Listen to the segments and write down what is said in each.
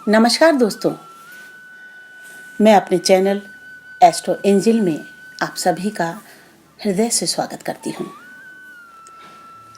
नमस्कार दोस्तों, मैं अपने चैनल एस्ट्रो एंजल में आप सभी का हृदय से स्वागत करती हूँ।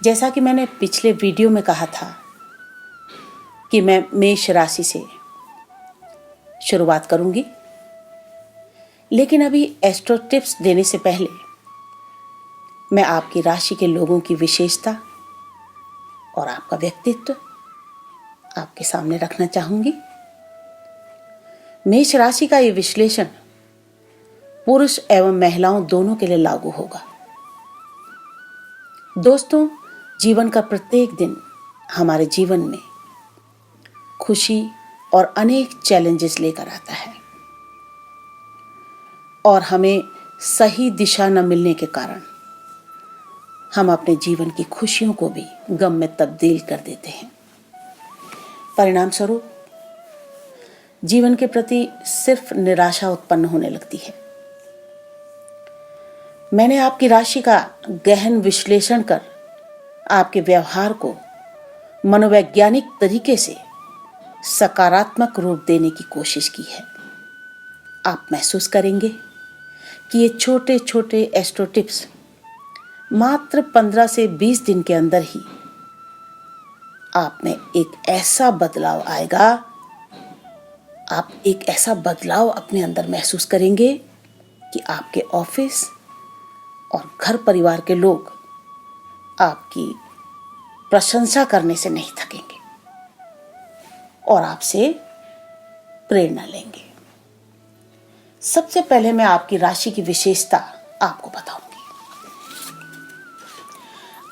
जैसा कि मैंने पिछले वीडियो में कहा था कि मैं मेष राशि से शुरुआत करूँगी, लेकिन अभी एस्ट्रो टिप्स देने से पहले मैं आपकी राशि के लोगों की विशेषता और आपका व्यक्तित्व आपके सामने रखना चाहूँगी। मेष राशि का ये विश्लेषण पुरुष एवं महिलाओं दोनों के लिए लागू होगा। दोस्तों, जीवन का प्रत्येक दिन हमारे जीवन में खुशी और अनेक चैलेंजेस लेकर आता है और हमें सही दिशा न मिलने के कारण हम अपने जीवन की खुशियों को भी गम में तब्दील कर देते हैं। परिणाम स्वरूप जीवन के प्रति सिर्फ निराशा उत्पन्न होने लगती है। मैंने आपकी राशि का गहन विश्लेषण कर आपके व्यवहार को मनोवैज्ञानिक तरीके से सकारात्मक रूप देने की कोशिश की है। आप महसूस करेंगे कि ये छोटे छोटे एस्ट्रो टिप्स मात्र 15 से 20 दिन के अंदर ही आप में एक ऐसा बदलाव आएगा, आप एक ऐसा बदलाव अपने अंदर महसूस करेंगे कि आपके ऑफिस और घर परिवार के लोग आपकी प्रशंसा करने से नहीं थकेंगे और आपसे प्रेरणा लेंगे। सबसे पहले मैं आपकी राशि की विशेषता आपको बताऊंगी।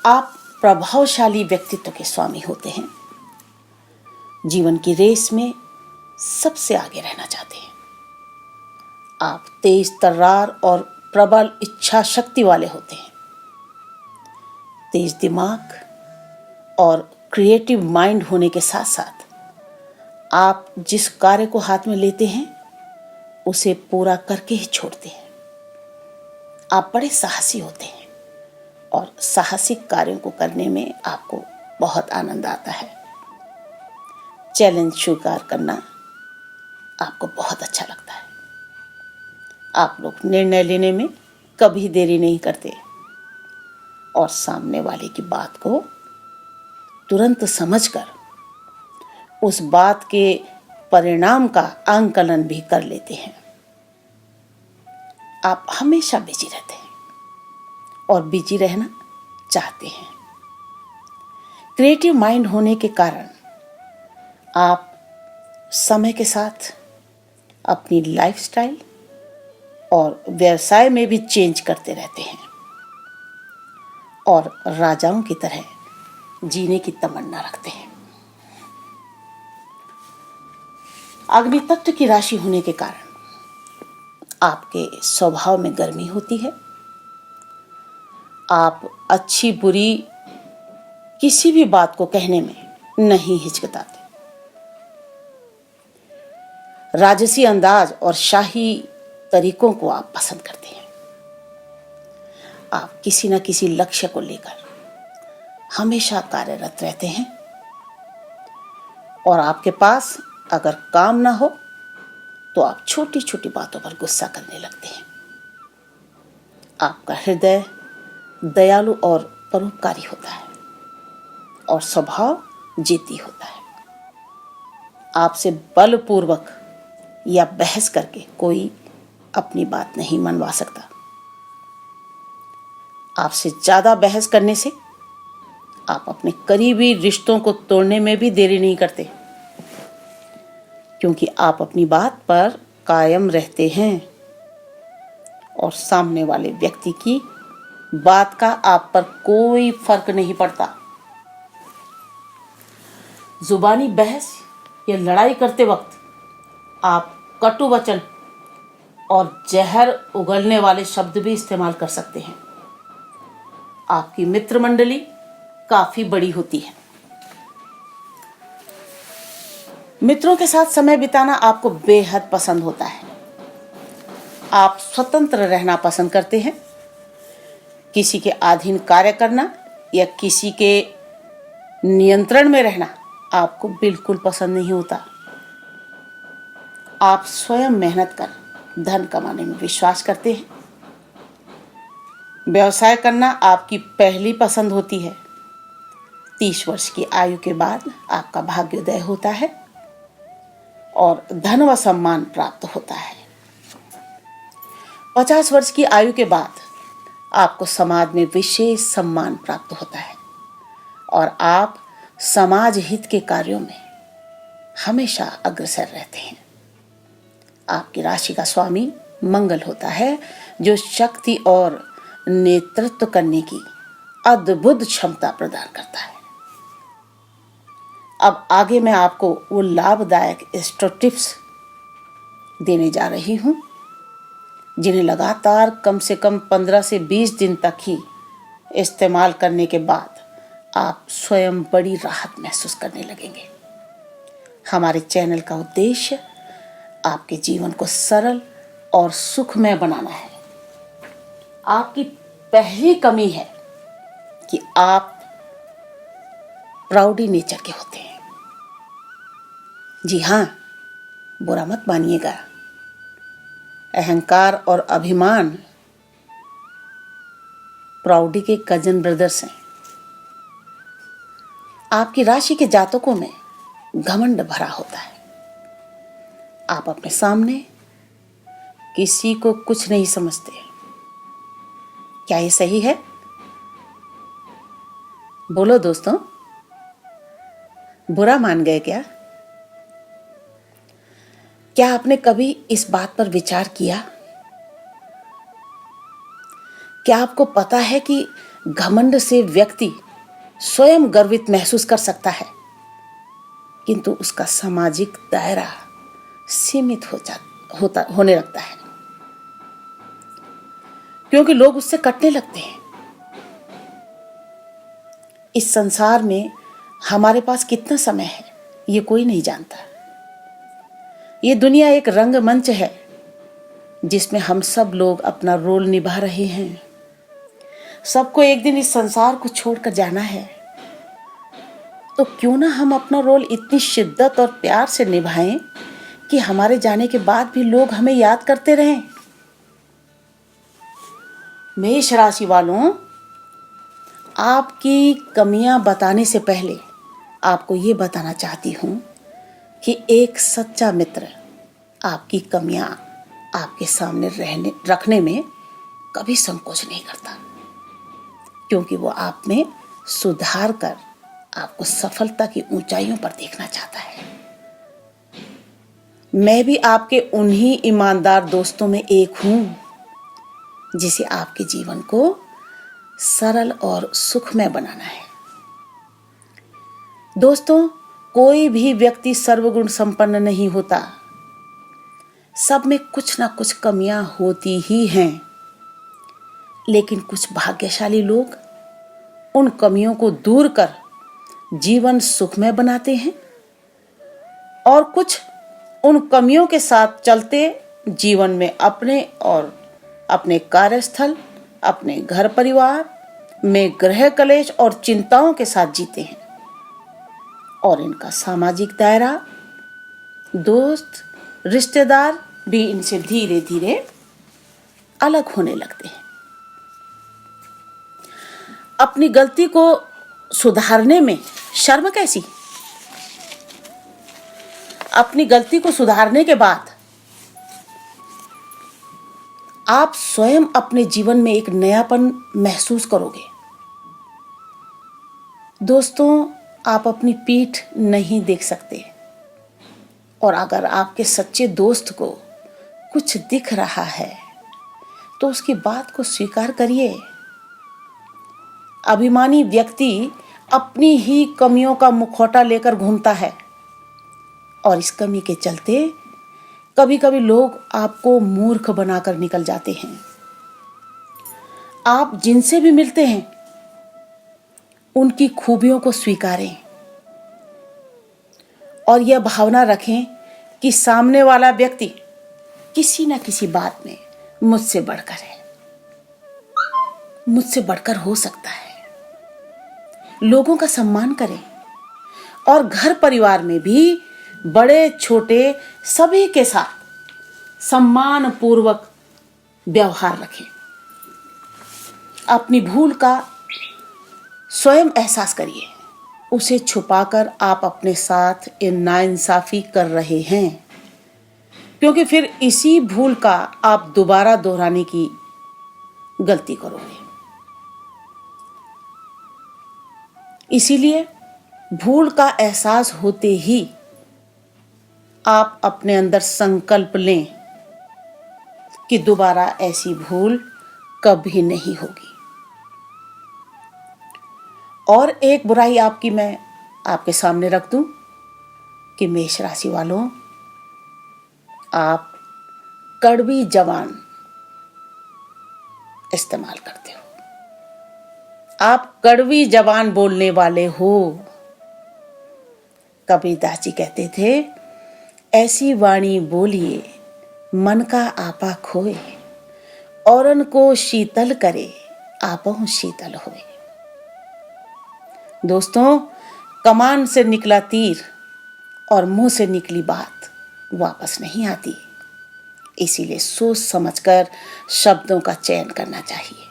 आप प्रभावशाली व्यक्तित्व के स्वामी होते हैं। जीवन की रेस में सबसे आगे रहना चाहते हैं। आप तेज तर्रार और प्रबल इच्छा शक्ति वाले होते हैं। तेज दिमाग और क्रिएटिव माइंड होने के साथ साथ आप जिस कार्य को हाथ में लेते हैं उसे पूरा करके ही छोड़ते हैं। आप बड़े साहसी होते हैं और साहसिक कार्यों को करने में आपको बहुत आनंद आता है। चैलेंज स्वीकार करना आपको बहुत अच्छा लगता है। आप लोग निर्णय लेने में कभी देरी नहीं करते और सामने वाले की बात को तुरंत समझकर उस बात के परिणाम का आंकलन भी कर लेते हैं। आप हमेशा बिजी रहते हैं और बिजी रहना चाहते हैं। क्रिएटिव माइंड होने के कारण आप समय के साथ अपनी लाइफस्टाइल और व्यवसाय में भी चेंज करते रहते हैं और राजाओं की तरह जीने की तमन्ना रखते हैं। अग्नि तत्व की राशि होने के कारण आपके स्वभाव में गर्मी होती है। आप अच्छी बुरी किसी भी बात को कहने में नहीं हिचकिचाते। राजसी अंदाज और शाही तरीकों को आप पसंद करते हैं। आप किसी न किसी लक्ष्य को लेकर हमेशा कार्यरत रहते हैं और आपके पास अगर काम ना हो तो आप छोटी छोटी बातों पर गुस्सा करने लगते हैं। आपका हृदय दयालु और परोपकारी होता है और स्वभाव जिद्दी होता है। आपसे बलपूर्वक या बहस करके कोई अपनी बात नहीं मनवा सकता। आपसे ज्यादा बहस करने से आप अपने करीबी रिश्तों को तोड़ने में भी देरी नहीं करते, क्योंकि आप अपनी बात पर कायम रहते हैं और सामने वाले व्यक्ति की बात का आप पर कोई फर्क नहीं पड़ता। जुबानी बहस या लड़ाई करते वक्त आप कटु वचन और जहर उगलने वाले शब्द भी इस्तेमाल कर सकते हैं। आपकी मित्र मंडली काफी बड़ी होती है। मित्रों के साथ समय बिताना आपको बेहद पसंद होता है। आप स्वतंत्र रहना पसंद करते हैं। किसी के अधीन कार्य करना या किसी के नियंत्रण में रहना आपको बिल्कुल पसंद नहीं होता। आप स्वयं मेहनत कर धन कमाने में विश्वास करते हैं। व्यवसाय करना आपकी पहली पसंद होती है। 30 वर्ष की आयु के बाद आपका भाग्योदय होता है और धन व सम्मान प्राप्त होता है। 50 वर्ष की आयु के बाद आपको समाज में विशेष सम्मान प्राप्त होता है और आप समाज हित के कार्यों में हमेशा अग्रसर रहते हैं। आपकी राशि का स्वामी मंगल होता है, जो शक्ति और नेतृत्व करने की अद्भुत क्षमता प्रदान करता है। अब आगे मैं आपको वो लाभदायक एस्ट्रो टिप्स देने जा रही हूं, जिन्हें लगातार कम से कम 15 से 20 दिन तक ही इस्तेमाल करने के बाद आप स्वयं बड़ी राहत महसूस करने लगेंगे। हमारे चैनल का उद्देश्य आपके जीवन को सरल और सुखमय बनाना है। आपकी पहली कमी है कि आप प्राउडी नेचर के होते हैं। जी हाँ, बुरा मत मानिएगा। अहंकार और अभिमान प्राउडी के कजन ब्रदर्स हैं। आपकी राशि के जातकों में घमंड भरा होता है। आप अपने सामने किसी को कुछ नहीं समझते। क्या ये सही है? बोलो दोस्तों, बुरा मान गए क्या? क्या आपने कभी इस बात पर विचार किया? क्या आपको पता है कि घमंड से व्यक्ति स्वयं गर्वित महसूस कर सकता है, किंतु उसका सामाजिक दायरा सीमित होने लगता है, क्योंकि लोग उससे कटने लगते हैं। इस संसार में हमारे पास कितना समय है, ये कोई नहीं जानता। ये दुनिया एक रंगमंच है जिसमें हम सब लोग अपना रोल निभा रहे हैं। सबको एक दिन इस संसार को छोड़कर जाना है, तो क्यों ना हम अपना रोल इतनी शिद्दत और प्यार से निभाएं कि हमारे जाने के बाद भी लोग हमें याद करते रहें। मेष राशि वालों, आपकी कमियां बताने से पहले आपको ये बताना चाहती हूं कि एक सच्चा मित्र आपकी कमियां आपके सामने रखने में कभी संकोच नहीं करता, क्योंकि वो आप में सुधार कर आपको सफलता की ऊंचाइयों पर देखना चाहता है। मैं भी आपके उन्हीं ईमानदार दोस्तों में एक हूं जिसे आपके जीवन को सरल और सुखमय बनाना है। दोस्तों, कोई भी व्यक्ति सर्वगुण संपन्न नहीं होता। सब में कुछ ना कुछ कमियां होती ही हैं, लेकिन कुछ भाग्यशाली लोग उन कमियों को दूर कर जीवन सुखमय बनाते हैं और कुछ उन कमियों के साथ चलते जीवन में अपने और अपने कार्यस्थल, अपने घर परिवार में गृह कलेश और चिंताओं के साथ जीते हैं और इनका सामाजिक दायरा, दोस्त, रिश्तेदार भी इनसे धीरे धीरे अलग होने लगते हैं। अपनी गलती को सुधारने में शर्म कैसी? अपनी गलती को सुधारने के बाद आप स्वयं अपने जीवन में एक नयापन महसूस करोगे। दोस्तों, आप अपनी पीठ नहीं देख सकते, और अगर आपके सच्चे दोस्त को कुछ दिख रहा है तो उसकी बात को स्वीकार करिए। अभिमानी व्यक्ति अपनी ही कमियों का मुखौटा लेकर घूमता है और इस कमी के चलते कभी कभी लोग आपको मूर्ख बनाकर निकल जाते हैं। आप जिनसे भी मिलते हैं उनकी खूबियों को स्वीकारें और यह भावना रखें कि सामने वाला व्यक्ति किसी न किसी बात में मुझसे बढ़कर है, मुझसे बढ़कर हो सकता है। लोगों का सम्मान करें और घर परिवार में भी बड़े छोटे सभी के साथ सम्मान पूर्वक व्यवहार रखें। अपनी भूल का स्वयं एहसास करिए, उसे छुपाकर आप अपने साथ नाइंसाफी कर रहे हैं, क्योंकि फिर इसी भूल का आप दोबारा दोहराने की गलती करोगे। इसीलिए भूल का एहसास होते ही आप अपने अंदर संकल्प लें कि दोबारा ऐसी भूल कभी नहीं होगी। और एक बुराई आपकी मैं आपके सामने रख दूं कि मेष राशि वालों, आप कड़वी जबान इस्तेमाल करते हो, आप कड़वी जबान बोलने वाले हो। कबीरदास जी कहते थे, ऐसी वाणी बोलिए मन का आपा खोए, औरन को शीतल करे आपहु शीतल होए। दोस्तों, कमान से निकला तीर और मुंह से निकली बात वापस नहीं आती, इसीलिए सोच समझकर शब्दों का चयन करना चाहिए।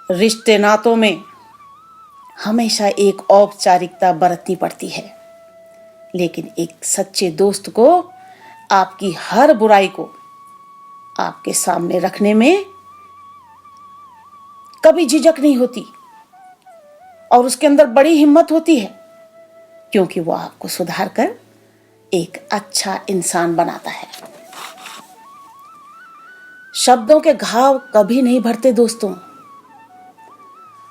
रिश्ते नातों में हमेशा एक औपचारिकता बरतनी पड़ती है, लेकिन एक सच्चे दोस्त को आपकी हर बुराई को आपके सामने रखने में कभी झिझक नहीं होती और उसके अंदर बड़ी हिम्मत होती है, क्योंकि वो आपको सुधार कर एक अच्छा इंसान बनाता है। शब्दों के घाव कभी नहीं भरते दोस्तों।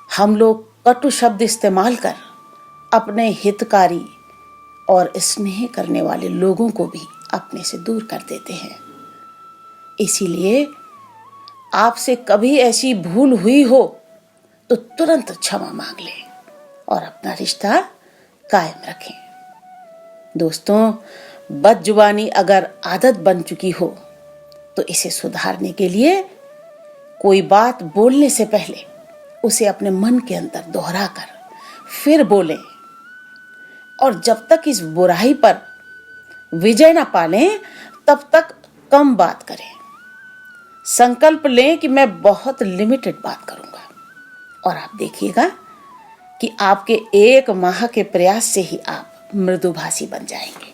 हम लोग कटु शब्द इस्तेमाल कर अपने हितकारी और स्नेह करने वाले लोगों को भी अपने से दूर कर देते हैं। इसीलिए आपसे कभी ऐसी भूल हुई हो तो तुरंत क्षमा मांग लें और अपना रिश्ता कायम रखें। दोस्तों, बदजुबानी अगर आदत बन चुकी हो तो इसे सुधारने के लिए कोई बात बोलने से पहले उसे अपने मन के अंदर दोहरा कर फिर बोलें, और जब तक इस बुराई पर विजय ना पालें तब तक कम बात करें। संकल्प लें कि मैं बहुत लिमिटेड बात करूंगा, और आप देखिएगा कि आपके 1 माह के प्रयास से ही आप मृदुभाषी बन जाएंगे।